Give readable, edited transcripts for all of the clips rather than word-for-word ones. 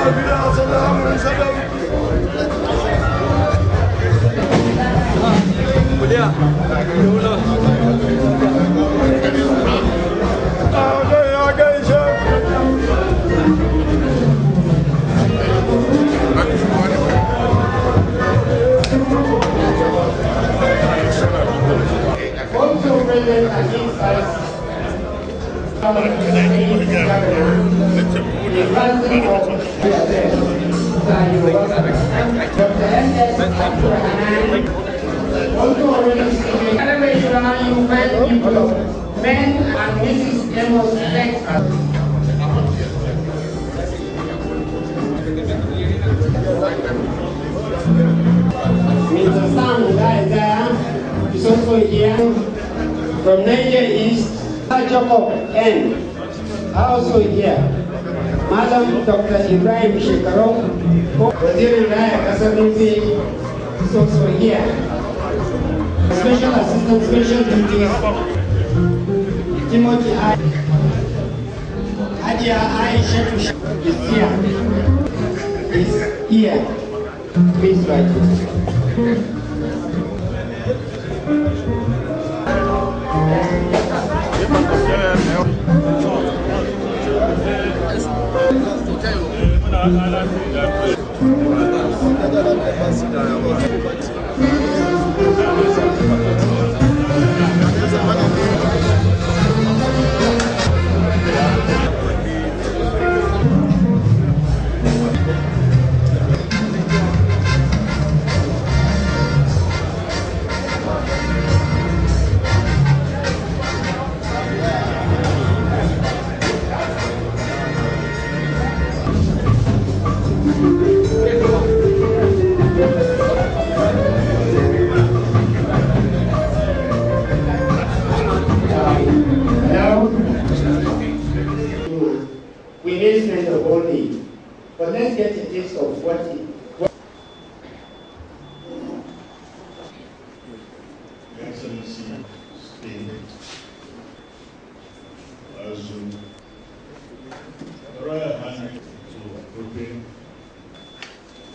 Also present at this site, also already speaking, men and Mrs. Amos Mr. Sam Isaiah is also here from Niger East. Jacob N. also here. Madam Dr. Ibrahim Shekaro, Waziri Raya Kasar Nupe, is also here. Special Assistant Special Duties, Timothy Adia Aisha is here. Please write it. We may spend the whole day, but let's get a taste of what it. Your Excellency, State, Azul, Royal Highness to Nupe,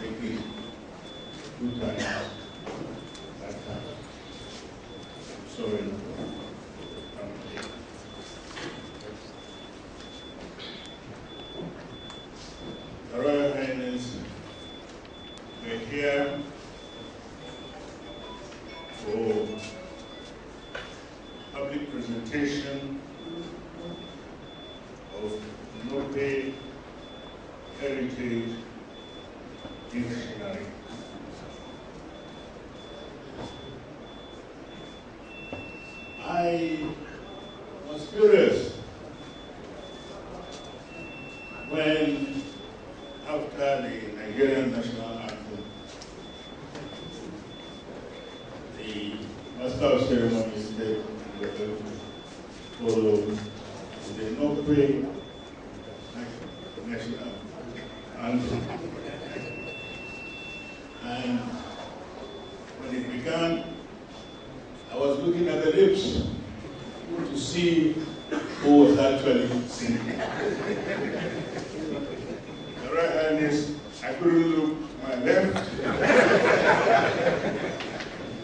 take it 2 times. That time. Sorry. Royal Highness, we're here for public presentation of Nupe Heritage Dictionary. I was curious when, after the Nigerian national anthem, the master of ceremonies said followed the Nupe national anthem. And when it began, I was looking at the lips to see who was actually singing. Your Royal Highness, I couldn't look my left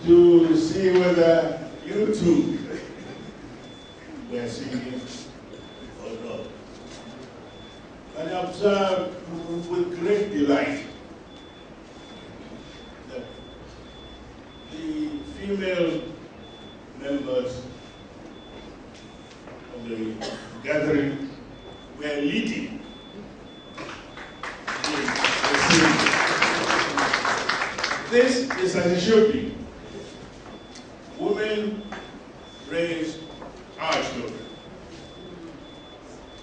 to see whether you two were singing or not. And I observed with great delight that the female members of the gathering were leading the singing. This is as it should be. Women raise our children.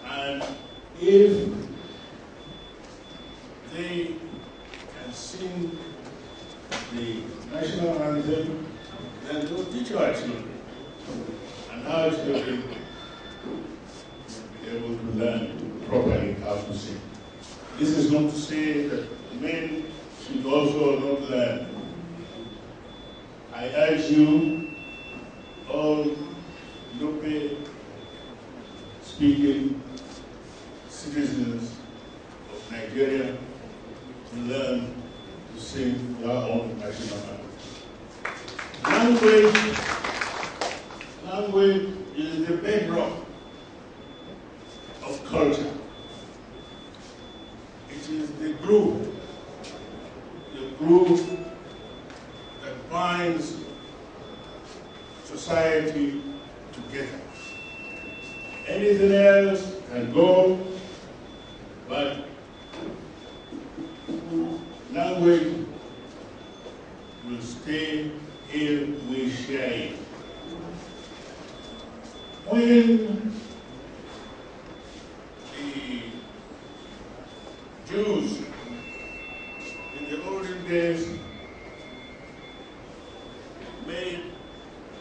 And if they can sing the national anthem, then they'll teach our children. And our children will be able to learn properly how to sing. This is not to say that men should also not learn. I urge you, all Nupe speaking citizens of Nigeria to learn to sing their own national anthem. Language is the bedrock of culture. It is the glue that binds society together. Anything else can go, but language will stay if we share it. When the Jews in the olden days made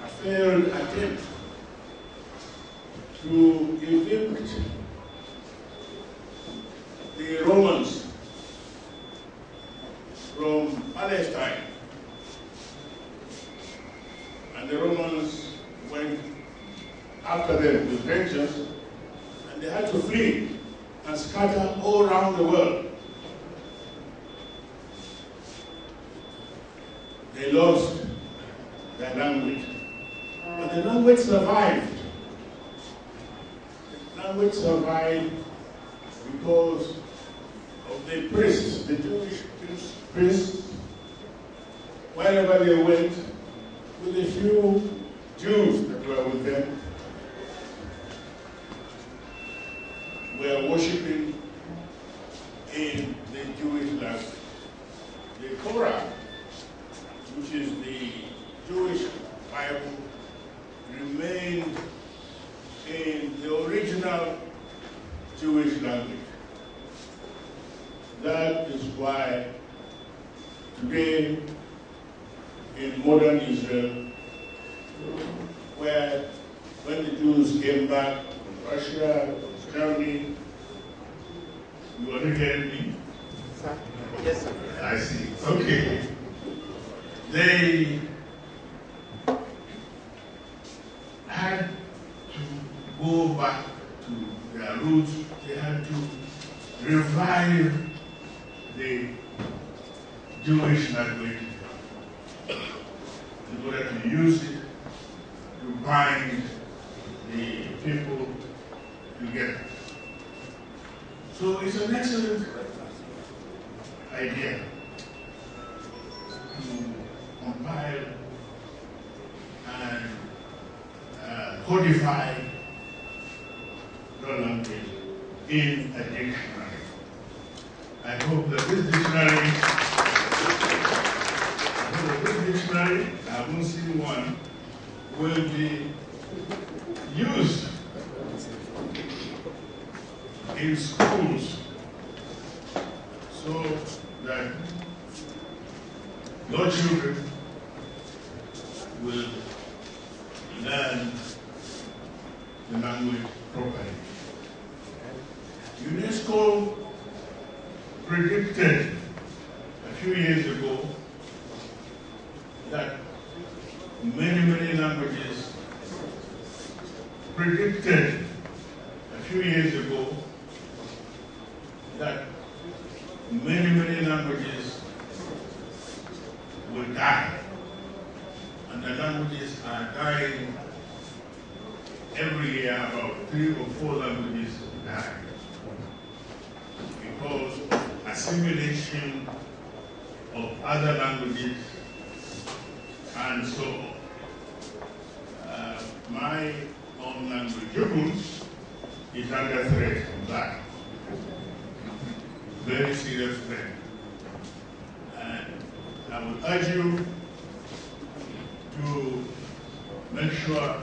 a failed attempt to evict the Romans from Palestine, and the Romans went after them with vengeance, and they had to flee and scatter all around the world. They lost their language, but the language survived. The language survived because of the priests, the Jewish priests, wherever they went, with a few Jews that were with them, were worshipping in the Jewish language. The Torah, which is the Jewish Bible, remained in the original Jewish language. That is why today in modern Israel, where when the Jews came back from Russia, from Germany, you want to hear me? Sir? Yes, sir. I see. Okay. They had to go back to their roots. They had to revive the Jewish language in order to use it to bind the people together. So it's an excellent idea to compile and codify the language in a dictionary. I hope that this dictionary, I haven't seen one, will be used in schools so that your children will learn the language properly. UNESCO predicted a few years ago that many languages will die, and the languages are dying every year. About 3 or 4 languages die because of assimilation of other languages and so on. My own language, Hebrew, is under threat of that. Very serious threat. And I would urge you to make sure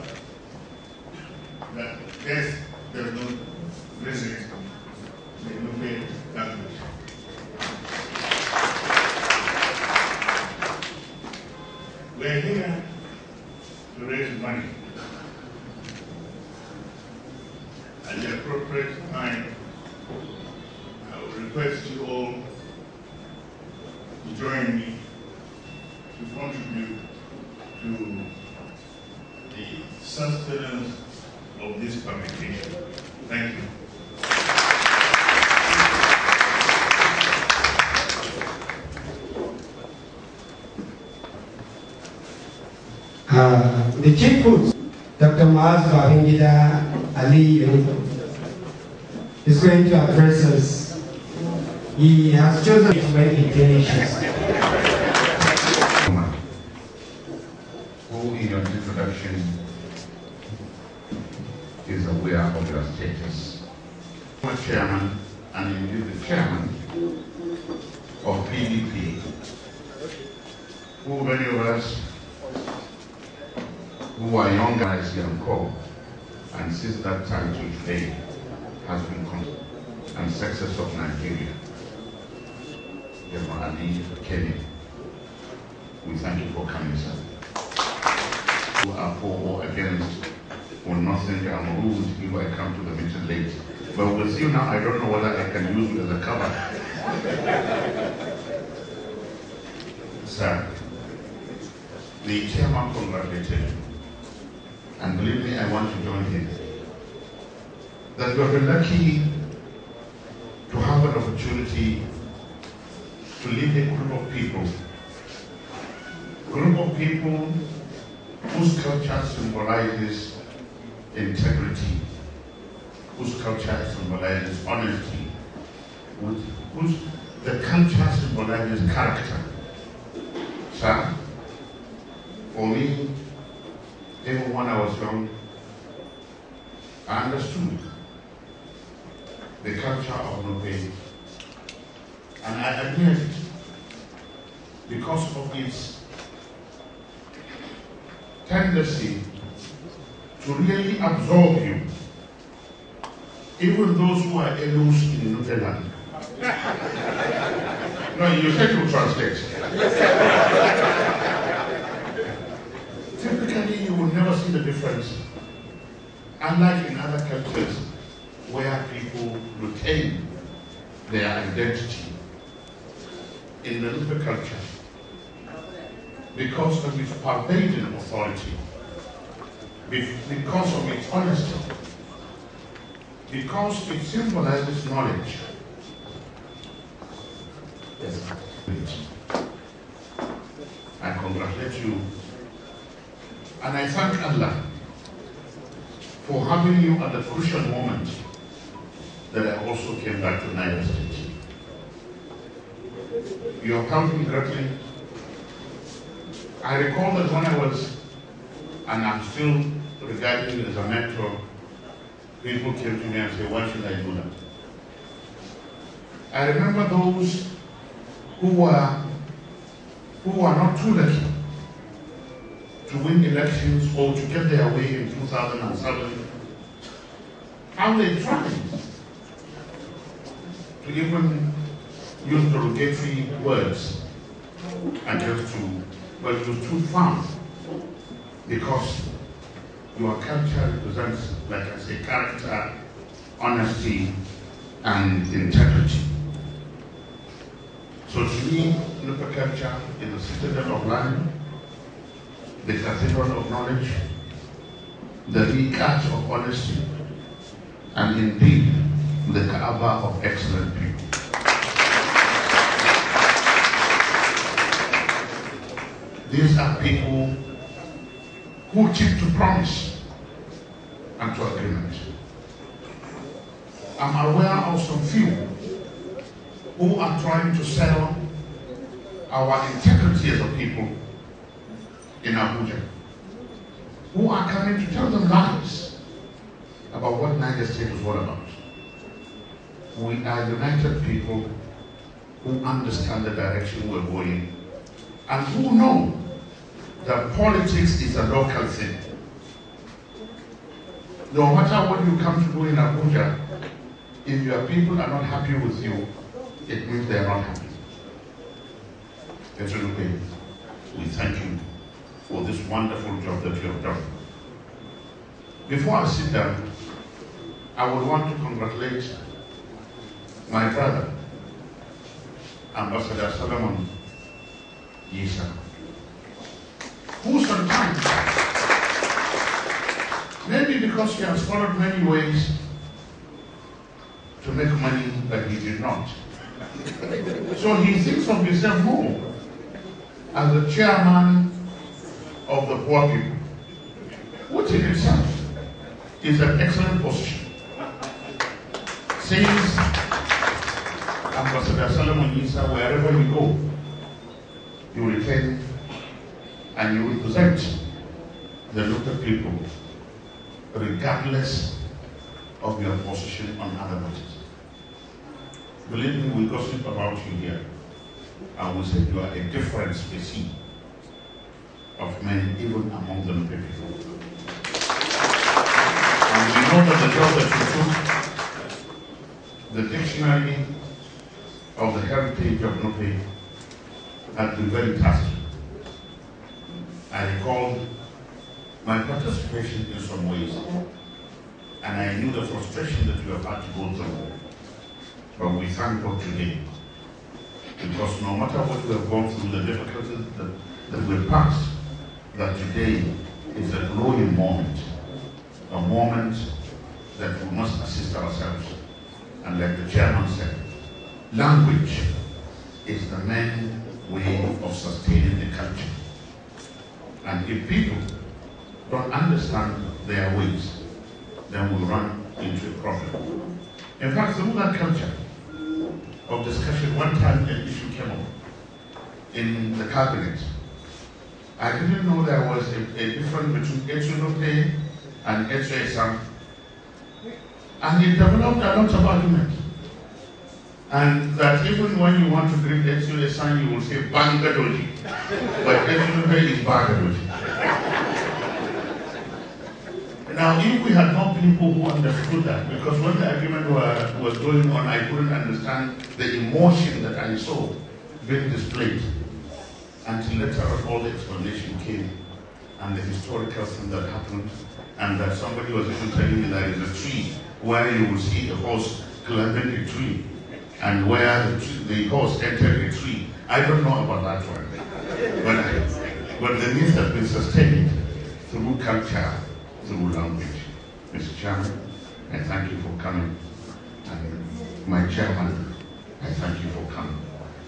that death does not visit the Nupe language. We're here to raise money. At the appropriate time, I will request you all to join me to contribute to the sustenance of this publication. Thank you. The chief host, Dr. Maaz Babangida Ali, is going to address us. He has chosen to make inclinations. Who in your introduction is aware of your status. I'm chairman, and indeed the chairman of PDP, who many of us who are younger as young call, and since that time to today has been and success of Nigeria. General Ali Kenny, we thank you for coming, sir. Who are for or against will not think I'm rude if I come to the meeting late. But with you now, I don't know whether I can use you as a cover. Sir, the chairman congratulated you. And believe me, I want to join him. That we have been lucky to have an opportunity to lead a group of people whose culture symbolizes integrity, whose culture symbolizes honesty, whose the culture symbolizes character. Sir, for me, even when I was young, I understood the culture of Nupe, and I admired it because of its tendency to really absorb you, even those who are aloof in Nupe land. No, you said to translate. Typically, you will never see the difference, unlike in other cultures where people retain their identity. In the Nupe culture, because of its pervading authority, because of its honesty, because it symbolizes knowledge. Yes. I congratulate you, and I thank Allah for having you at the crucial moment that I also came back to Niger State. You have helped me greatly. I recall that when I was, and I'm still regarding you as a mentor, people came to me and said, why should I do that? I remember those who are not too lucky to win elections or to get their way in 2007, how they tried to even use derogatory words against you, but you stood firm because your culture represents, like I say, character, honesty, and integrity. So to me, Nupe culture is the citadel of learning, the cathedral of knowledge, the Rikat of honesty, and indeed the Kaaba of excellent people. These are people who keep to promise and to agreement. I'm aware of some few who are trying to sell our integrity as a people in Abuja, who are coming to tell them lies about what Niger State is all about. We are united people who understand the direction we're going and who know that politics is a local thing. No matter what you come to do in Abuja, if your people are not happy with you, it means they are not happy. Mr. Nupe, we thank you for this wonderful job that you have done. Before I sit down, I would want to congratulate my brother, Ambassador Solomon Yisa, who sometimes, maybe because he has followed many ways to make money, but he did not. So he thinks of himself more as the chairman of the poor people. which in itself is an excellent position. Since Ambassador Solomon Isa, wherever you go, you return and you represent the local people, regardless of your position on other matters. Believe me, we gossip about you here, and we say you are a different species of men, even among the Nupe people. And we know that the job that you took, the dictionary of the heritage of Nupe, had been very tasking. I recall my participation in some ways, and I knew the frustration that you have had to go through. But we thank God today, because no matter what we have gone through, the difficulties that we've passed, that today is a growing moment, a moment that we must assist ourselves. And like the chairman said, language is the main way of sustaining the culture. And if people don't understand their ways, then we'll run into a problem. In fact, through that culture of discussion, one time an issue came up in the cabinet. I didn't know there was a difference between Nupe and Sam. And it developed a lot of arguments. And that even when you want to greet Sam, you will say Bangadoji. But Nupe is Bangadoji. Now, if we had more people who understood that, because when the argument was going on, I couldn't understand the emotion that I saw being displayed. Until later on, all the explanation came, and the historical thing that happened, and that somebody was even telling me there is a tree where you will see a horse climbing a tree, and where the horse entered a tree. I don't know about that one. But the myth has been sustained through culture, through language. Mr. Chairman, I thank you for coming. And my chairman, I thank you for coming.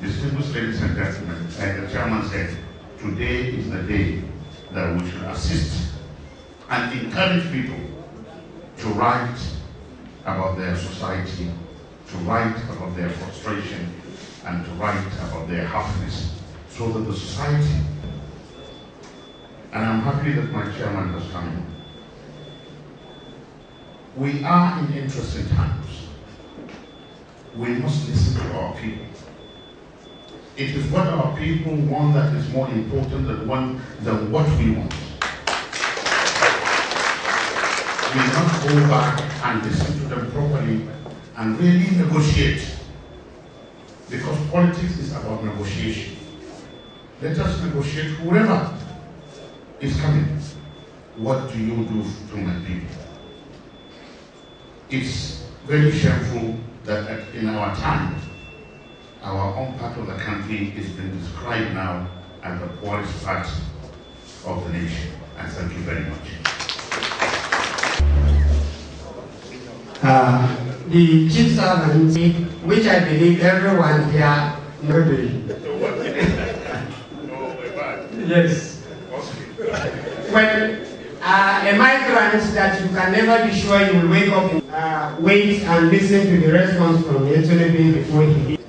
Distinguished ladies and gentlemen, like the chairman said, today is the day that we should assist and encourage people to write about their society, to write about their frustration, and to write about their happiness, so that the society, and I'm happy that my chairman has come in. We are in interesting times. We must listen to our people. It is what our people want that is more important than what we want. We must go back and listen to them properly and really negotiate. Because politics is about negotiation. Let us negotiate whoever is coming. What do you do to my people? It's very shameful that in our time, our own part of the country is being described now as the poorest part of the nation. And thank you very much. The chief servant, which I believe everyone here knows. Yes. When a migrant that you can never be sure you will wake up and wait and listen to the response from the Nupe before he leaves.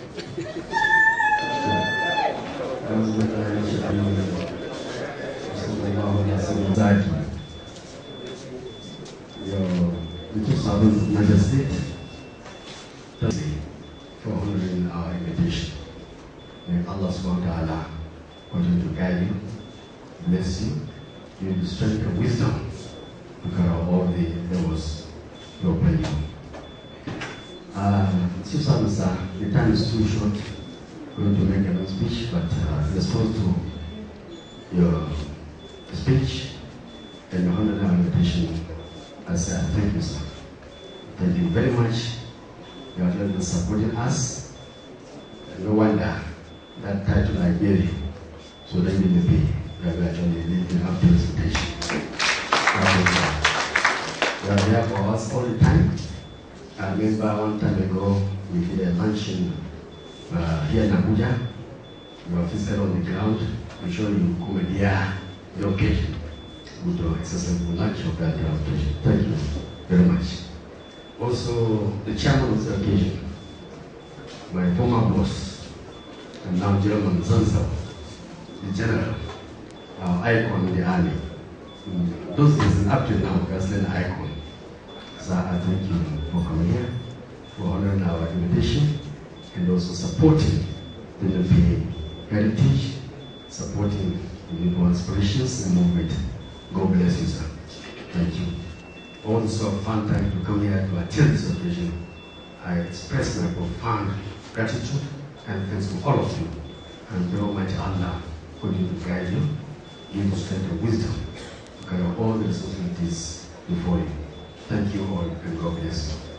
The two servants of Niger State for honoring our invitation. May Allah subhanahu wa ta'ala continue to guide you, bless you, give you the strength and wisdom to carry out all the endeavors you are planning. Chief Servants, the time is too short. We're going to make a long speech, but in response to your speech and your honoring our invitation, I say thank you, sir. Thank you very much. You have been supporting us. No wonder that title I gave you. So let me be that we actually living up to expectation. You are there for us all the time. I remember one time ago we did a luncheon here in Abuja. You were physically on the ground. I'm sure you come here the occasion. good excessive lunch of that occasion. Thank you very much. Also, the chairman of the occasion, my former boss, and now German Zanzibar, the general, our icon in the army. Those days, up to now, that's an icon. So I thank you for coming here, for honoring our invitation, and also supporting the Nupe heritage, supporting the Nupe aspirations and movement. God bless you, sir. Thank you. Also, fun time to come here to attend this occasion. I express my profound gratitude and thanks to all of you. And the Almighty Allah continue to guide you, give you strength and wisdom to carry all the responsibilities before you. Thank you all, and God bless you.